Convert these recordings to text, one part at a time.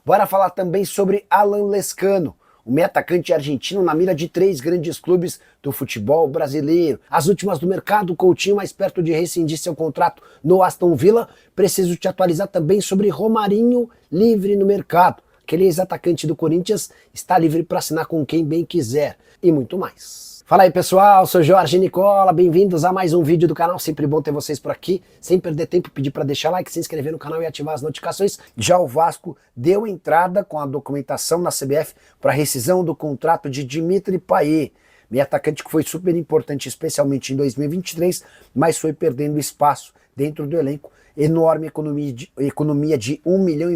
Bora falar também sobre Alan Lescano, o meio atacante argentino na mira de 3 grandes clubes do futebol brasileiro. As últimas do mercado, Coutinho mais perto de rescindir seu contrato no Aston Villa. Preciso te atualizar também sobre Romarinho livre no mercado. Aquele ex-atacante do Corinthians está livre para assinar com quem bem quiser. E muito mais. Fala aí pessoal, sou Jorge Nicola, bem-vindos a mais um vídeo do canal, sempre bom ter vocês por aqui. Sem perder tempo, pedir para deixar like, se inscrever no canal e ativar as notificações. Já o Vasco deu entrada com a documentação na CBF para rescisão do contrato de Dimitri Payet, meio atacante que foi super importante, especialmente em 2023, mas foi perdendo espaço dentro do elenco. Enorme economia de R$1,5 milhão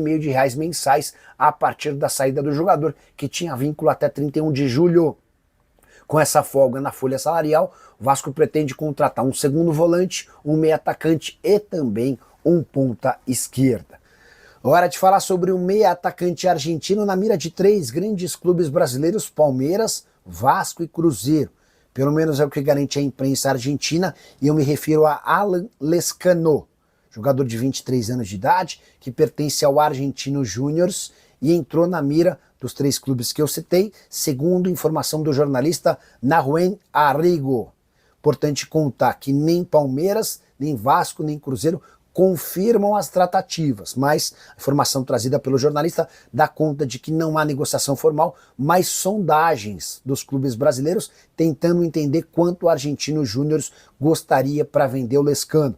mensais a partir da saída do jogador, que tinha vínculo até 31 de julho. Com essa folga na folha salarial, o Vasco pretende contratar um segundo volante, um meio atacante e também um ponta esquerda. Hora de falar sobre o meio atacante argentino na mira de 3 grandes clubes brasileiros, Palmeiras, Vasco e Cruzeiro. Pelo menos é o que garante a imprensa argentina, e eu me refiro a Alan Lescano, jogador de 23 anos de idade, que pertence ao Argentinos Júniors e entrou na mira dos 3 clubes que eu citei, segundo informação do jornalista Nahuen Arrigo. Importante contar que nem Palmeiras, nem Vasco, nem Cruzeiro confirmam as tratativas, mas a informação trazida pelo jornalista dá conta de que não há negociação formal, mas sondagens dos clubes brasileiros tentando entender quanto o Argentinos Júniors gostaria para vender o Lescano.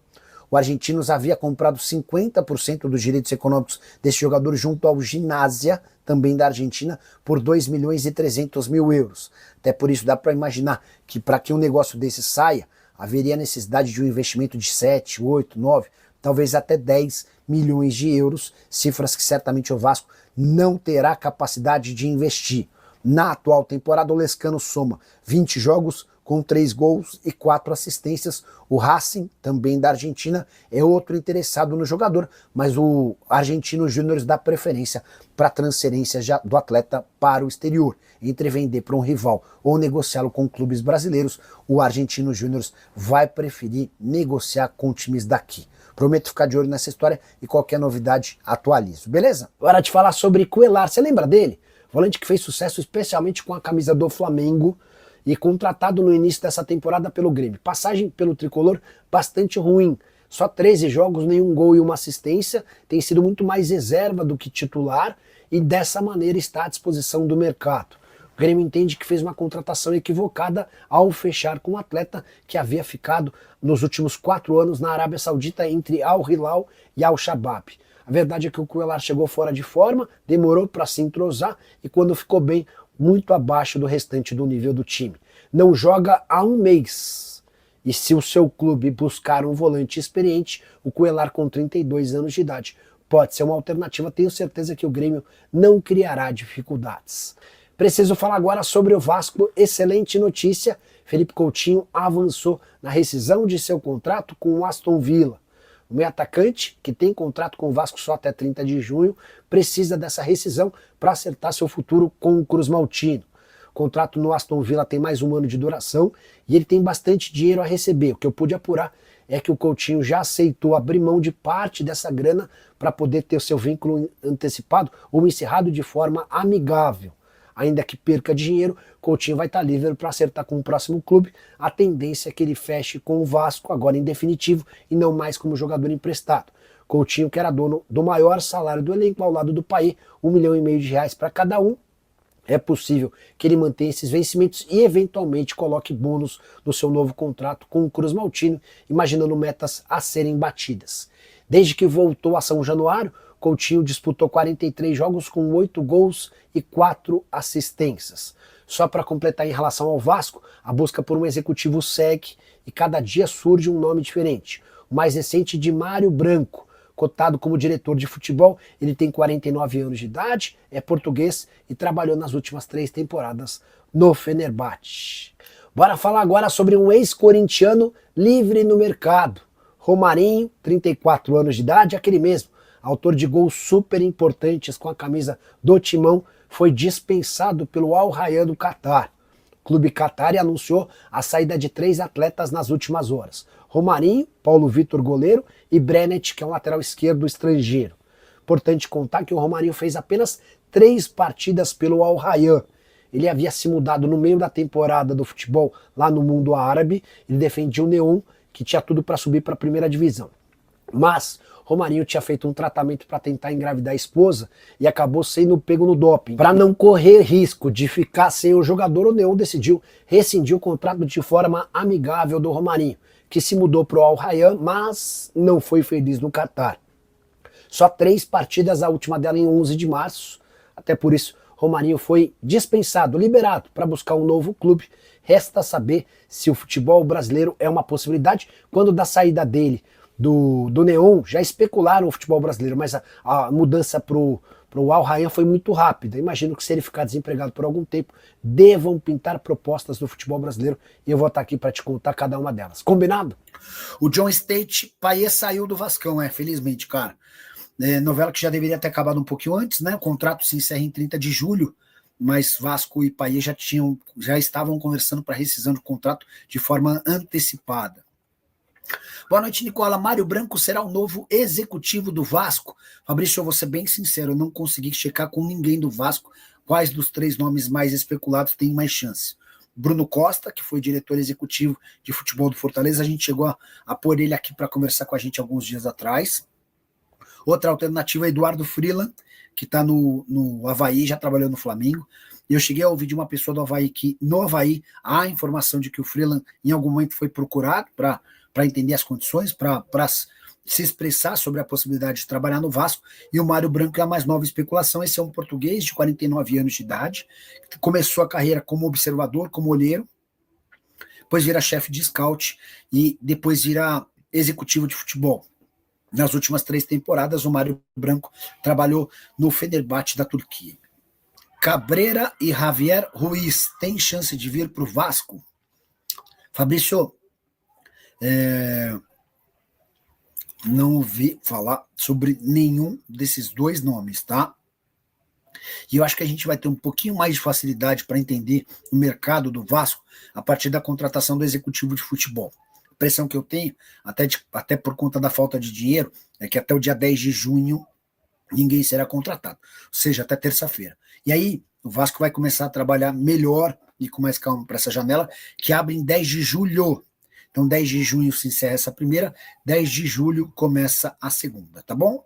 O Argentinos havia comprado 50% dos direitos econômicos desse jogador junto ao Ginásia, também da Argentina, por 2.300.000 euros. Até por isso dá para imaginar que para que um negócio desse saia, haveria necessidade de um investimento de 7, 8, 9, talvez até 10 milhões de euros, cifras que certamente o Vasco não terá capacidade de investir. Na atual temporada, o Lescano soma 20 jogos, com 3 gols e 4 assistências. O Racing, também da Argentina, é outro interessado no jogador, mas o Argentinos Júniors dá preferência para transferência do atleta para o exterior. Entre vender para um rival ou negociá-lo com clubes brasileiros, o Argentinos Júniors vai preferir negociar com times daqui. Prometo ficar de olho nessa história e qualquer novidade atualizo, beleza? Hora de falar sobre Cuéllar. Você lembra dele? Volante que fez sucesso especialmente com a camisa do Flamengo, e contratado no início dessa temporada pelo Grêmio. Passagem pelo tricolor bastante ruim. Só 13 jogos, nenhum gol e uma assistência. Tem sido muito mais reserva do que titular e dessa maneira está à disposição do mercado. O Grêmio entende que fez uma contratação equivocada ao fechar com um atleta que havia ficado nos últimos 4 anos na Arábia Saudita entre Al Hilal e Al Shabab. A verdade é que o Cuéllar chegou fora de forma, demorou para se entrosar e quando ficou bem, muito abaixo do restante do nível do time. Não joga há um mês. E se o seu clube buscar um volante experiente, o Cuéllar com 32 anos de idade pode ser uma alternativa. Tenho certeza que o Grêmio não criará dificuldades. Preciso falar agora sobre o Vasco. Excelente notícia. Felipe Coutinho avançou na rescisão de seu contrato com o Aston Villa. O meio atacante, que tem contrato com o Vasco só até 30 de junho, precisa dessa rescisão para acertar seu futuro com o Cruz Maltino. O contrato no Aston Villa tem mais 1 ano de duração e ele tem bastante dinheiro a receber. O que eu pude apurar é que o Coutinho já aceitou abrir mão de parte dessa grana para poder ter o seu vínculo antecipado ou encerrado de forma amigável. Ainda que perca dinheiro, Coutinho vai estar livre para acertar com o próximo clube. A tendência é que ele feche com o Vasco, agora em definitivo, e não mais como jogador emprestado. Coutinho, que era dono do maior salário do elenco, ao lado do Payet, R$1,5 milhão para cada um. É possível que ele mantenha esses vencimentos e eventualmente coloque bônus no seu novo contrato com o Cruz Maltino, imaginando metas a serem batidas. Desde que voltou a São Januário, Coutinho disputou 43 jogos com 8 gols e 4 assistências. Só para completar em relação ao Vasco, a busca por um executivo segue e cada dia surge um nome diferente. O mais recente de Mário Branco, cotado como diretor de futebol, ele tem 49 anos de idade, é português e trabalhou nas últimas 3 temporadas no Fenerbahçe. Bora falar agora sobre um ex-corintiano livre no mercado. Romarinho, 34 anos de idade, aquele mesmo, autor de gols super importantes com a camisa do Timão, foi dispensado pelo Al Rayyan do Catar. O clube Qatari anunciou a saída de 3 atletas nas últimas horas. Romarinho, Paulo Vitor goleiro e Brenet, que é um lateral esquerdo estrangeiro. Importante contar que o Romarinho fez apenas 3 partidas pelo Al Rayyan. Ele havia se mudado no meio da temporada do futebol lá no mundo árabe, ele defendia o Neon, que tinha tudo para subir para a primeira divisão. Mas Romarinho tinha feito um tratamento para tentar engravidar a esposa e acabou sendo pego no doping. Para não correr risco de ficar sem o jogador, o Neon decidiu rescindir o contrato de forma amigável do Romarinho, que se mudou para o Al Rayyan, mas não foi feliz no Catar. Só 3 partidas, a última dela em 11 de março, até por isso Romarinho foi dispensado, liberado para buscar um novo clube. Resta saber se o futebol brasileiro é uma possibilidade. Quando da saída dele do Neon, já especularam o futebol brasileiro, mas a mudança pro Al Rayyan foi muito rápida. Imagino que se ele ficar desempregado por algum tempo, devam pintar propostas no futebol brasileiro e eu vou estar aqui para te contar cada uma delas. Combinado? O John State, Payet saiu do Vascão, felizmente, cara. Novela que já deveria ter acabado um pouquinho antes, né? O contrato se encerra em 30 de julho, mas Vasco e Payet já estavam conversando para rescisão de contrato de forma antecipada. Boa noite, Nicola. Mário Branco será o novo executivo do Vasco? Fabrício, eu vou ser bem sincero, eu não consegui checar com ninguém do Vasco quais dos 3 nomes mais especulados têm mais chance. Bruno Costa, que foi diretor executivo de futebol do Fortaleza, a gente chegou a pôr ele aqui para conversar com a gente alguns dias atrás. Outra alternativa é Eduardo Freeland, que está no Avaí, já trabalhou no Flamengo. Eu cheguei a ouvir de uma pessoa do Avaí que no Avaí há a informação de que o Freeland em algum momento foi procurado para entender as condições, para se expressar sobre a possibilidade de trabalhar no Vasco. E o Mário Branco é a mais nova especulação. Esse é um português de 49 anos de idade, que começou a carreira como observador, como olheiro, depois vira chefe de scout e depois vira executivo de futebol. Nas últimas 3 temporadas, o Mário Branco trabalhou no Fenerbahçe da Turquia. Cabrera e Javier Ruiz têm chance de vir para o Vasco? Fabrício, não ouvi falar sobre nenhum desses 2 nomes, tá? E eu acho que a gente vai ter um pouquinho mais de facilidade para entender o mercado do Vasco a partir da contratação do executivo de futebol. A impressão que eu tenho, até por conta da falta de dinheiro, é que até o dia 10 de junho ninguém será contratado, ou seja, até terça-feira. E aí o Vasco vai começar a trabalhar melhor e com mais calma para essa janela, que abre em 10 de julho. Então 10 de junho se encerra essa primeira, 10 de julho começa a segunda, tá bom?